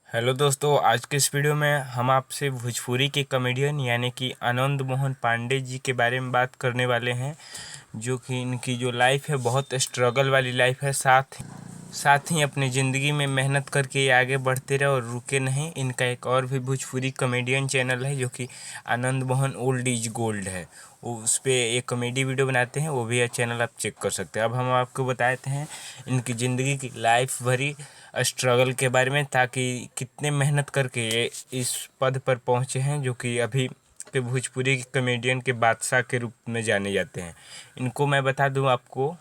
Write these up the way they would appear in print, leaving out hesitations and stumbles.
Hello दोस्तों, आज के इस वीडियो में हम आपसे भोजपुरी के कॉमेडियन यानी कि आनंद मोहन पांडे जी के बारे में बात करने वाले हैं। जो कि इनकी जो लाइफ है बहुत स्ट्रगल वाली लाइफ है। साथ ही अपनी ज़िंदगी में मेहनत करके ये आगे बढ़ते रहे और रुके नहीं। इनका एक और भी भोजपुरी कॉमेडियन चैनल है जो कि Anand Mohan old is gold है। वो उस पर एक कॉमेडी वीडियो बनाते हैं, वो भी यह चैनल आप चेक कर सकते हैं। अब हम आपको बताते हैं इनकी ज़िंदगी की लाइफ भरी स्ट्रगल के बारे में, ताकि कितने मेहनत करके ये इस पद पर पहुँचे हैं जो कि अभी के भोजपुरी के कॉमेडियन के बादशाह के रूप में जाने जाते हैं। इनको मैं बता दूं आपको,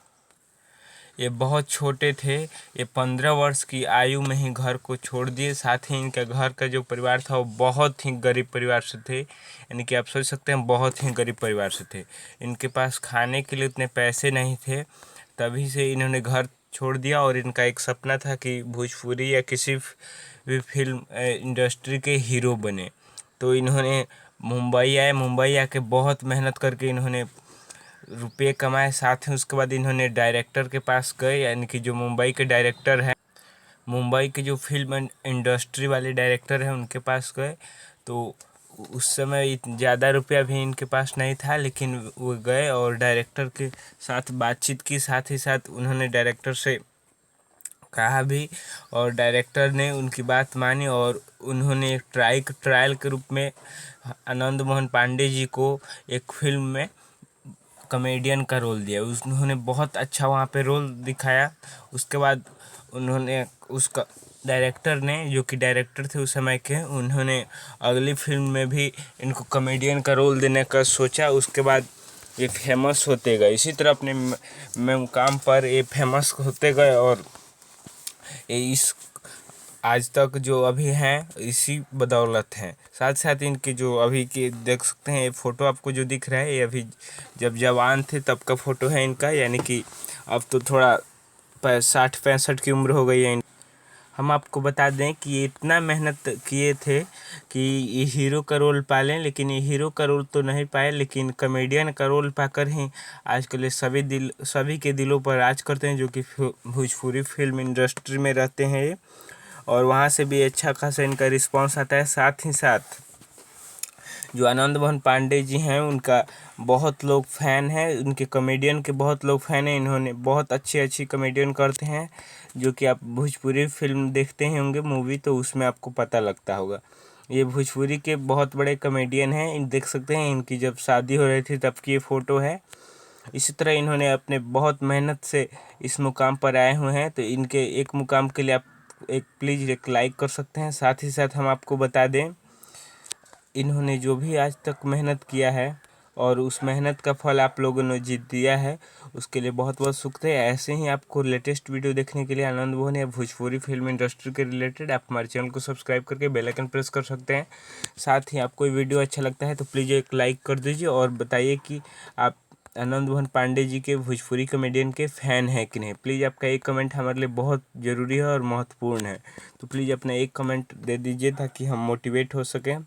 ये बहुत छोटे थे। ये 15 वर्ष की आयु में ही घर को छोड़ दिए। साथ ही इनके घर का जो परिवार था वो बहुत ही गरीब परिवार से थे, यानी कि आप सोच सकते हैं बहुत ही गरीब परिवार से थे। इनके पास खाने के लिए उतने पैसे नहीं थे, तभी से इन्होंने घर छोड़ दिया। और इनका एक सपना था कि भोजपुरी या किसी भी फिल्म इंडस्ट्री के हीरो बने। तो इन्होंने मुंबई आए। मुंबई आके बहुत मेहनत करके इन्होंने रुपये कमाए। साथ ही उसके बाद इन्होंने डायरेक्टर के पास गए, यानी कि जो मुंबई के डायरेक्टर हैं, मुंबई के जो फिल्म इंडस्ट्री वाले डायरेक्टर हैं उनके पास गए। तो उस समय ज़्यादा रुपया भी इनके पास नहीं था, लेकिन वो गए और डायरेक्टर के साथ बातचीत की। साथ ही साथ उन्होंने डायरेक्टर से कहा भी और डायरेक्टर ने उनकी बात मानी और उन्होंने एक ट्रायल के रूप में आनंद मोहन पांडे जी को एक फिल्म में कॉमेडियन का रोल दिया। उन्होंने बहुत अच्छा वहाँ पे रोल दिखाया। उसके बाद उन्होंने उसका डायरेक्टर ने, जो कि डायरेक्टर थे उस समय के, उन्होंने अगली फिल्म में भी इनको कॉमेडियन का रोल देने का सोचा। उसके बाद ये फेमस होते गए। इसी तरह अपने मुकाम पर ये फेमस होते गए और ये इस आज तक जो अभी हैं इसी बदौलत हैं। साथ साथ इनके जो अभी के देख सकते हैं, ये फ़ोटो आपको जो दिख रहा है ये अभी जब जवान थे तब का फ़ोटो है इनका, यानी कि अब तो थोड़ा 60-65 की उम्र हो गई है। हम आपको बता दें कि ये इतना मेहनत किए थे कि ये हीरो का रोल पालें, लेकिन ये हीरो का रोल तो नहीं पाए, लेकिन कॉमेडियन का रोल पाकर ही आजकल ये सभी के दिलों पर राज करते हैं, जो कि भोजपुरी फिल्म इंडस्ट्री में रहते हैं ये। और वहाँ से भी अच्छा खासा इनका रिस्पांस आता है। साथ ही साथ जो आनंद मोहन पांडे जी हैं उनका बहुत लोग फ़ैन हैं, उनके कॉमेडियन के बहुत लोग फ़ैन हैं। इन्होंने बहुत अच्छी कॉमेडियन करते हैं, जो कि आप भोजपुरी फिल्म देखते ही होंगे मूवी, तो उसमें आपको पता लगता होगा। ये भोजपुरी के बहुत बड़े कॉमेडियन हैं। इन देख सकते हैं इनकी जब शादी हो रही थी तब की ये फ़ोटो है। इसी तरह इन्होंने अपने बहुत मेहनत से इस मुकाम पर आए हुए हैं। तो इनके एक मुकाम के लिए आप प्लीज़ एक लाइक कर सकते हैं। साथ ही साथ हम आपको बता दें, इन्होंने जो भी आज तक मेहनत किया है और उस मेहनत का फल आप लोगों ने जीत दिया है, उसके लिए बहुत बहुत शुक्रिया। ऐसे ही आपको लेटेस्ट वीडियो देखने के लिए आनंद मोहन या भोजपुरी फिल्म इंडस्ट्री के रिलेटेड आप हमारे चैनल को सब्सक्राइब करके बेल आइकन प्रेस कर सकते हैं। साथ ही आपको वीडियो अच्छा लगता है तो प्लीज़ एक लाइक कर दीजिए और बताइए कि आप आनंद मोहन पांडे जी के भोजपुरी कॉमेडियन के फ़ैन हैं कि नहीं। प्लीज़ आपका एक कमेंट हमारे लिए बहुत ज़रूरी है और महत्वपूर्ण है। तो प्लीज़ अपना एक कमेंट दे दीजिए ताकि हम मोटिवेट हो सकें।